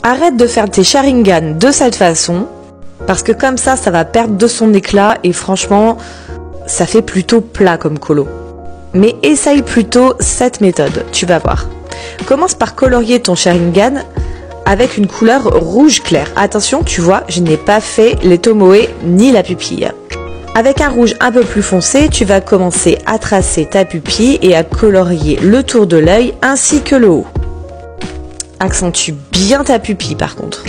Arrête de faire tes Sharingan de cette façon, parce que comme ça va perdre de son éclat et franchement, ça fait plutôt plat comme colo. Mais essaye plutôt cette méthode, tu vas voir. Commence par colorier ton Sharingan avec une couleur rouge clair. Attention, tu vois, je n'ai pas fait les tomoe ni la pupille. Avec un rouge un peu plus foncé, tu vas commencer à tracer ta pupille et à colorier le tour de l'œil ainsi que le haut. Accentue bien ta pupille par contre.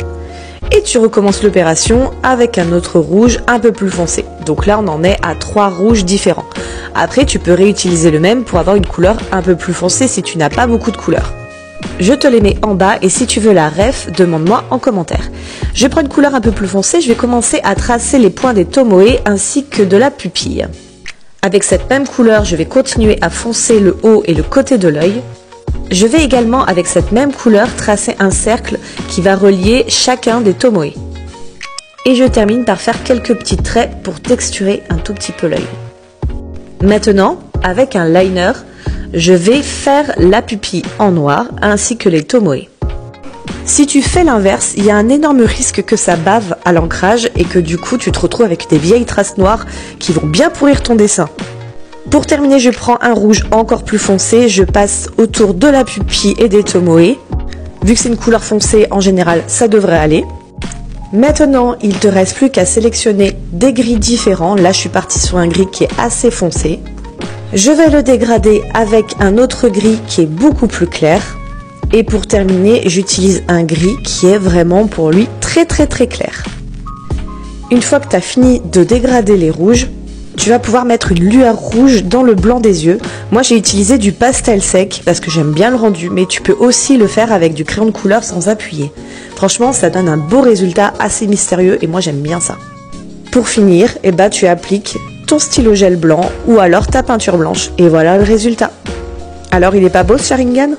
Et tu recommences l'opération avec un autre rouge un peu plus foncé. Donc là, on en est à 3 rouges différents. Après, tu peux réutiliser le même pour avoir une couleur un peu plus foncée si tu n'as pas beaucoup de couleurs. Je te les mets en bas et si tu veux la ref, demande-moi en commentaire. Je prends une couleur un peu plus foncée, je vais commencer à tracer les points des tomoe ainsi que de la pupille. Avec cette même couleur, je vais continuer à foncer le haut et le côté de l'œil. Je vais également, avec cette même couleur, tracer un cercle qui va relier chacun des tomoe. Et je termine par faire quelques petits traits pour texturer un tout petit peu l'œil. Maintenant, avec un liner, je vais faire la pupille en noir ainsi que les tomoe. Si tu fais l'inverse, il y a un énorme risque que ça bave à l'ancrage et que du coup tu te retrouves avec des vieilles traces noires qui vont bien pourrir ton dessin. Pour terminer, je prends un rouge encore plus foncé, je passe autour de la pupille et des tomoe. Vu que c'est une couleur foncée, en général, ça devrait aller. Maintenant, il te reste plus qu'à sélectionner des gris différents. Là, je suis partie sur un gris qui est assez foncé. Je vais le dégrader avec un autre gris qui est beaucoup plus clair. Et pour terminer, j'utilise un gris qui est vraiment pour lui très clair. Une fois que tu as fini de dégrader les rouges, tu vas pouvoir mettre une lueur rouge dans le blanc des yeux. Moi, j'ai utilisé du pastel sec parce que j'aime bien le rendu, mais tu peux aussi le faire avec du crayon de couleur sans appuyer. Franchement, ça donne un beau résultat assez mystérieux et moi, j'aime bien ça. Pour finir, tu appliques ton stylo gel blanc ou alors ta peinture blanche et voilà le résultat. Alors, il est pas beau ce Sharingan ?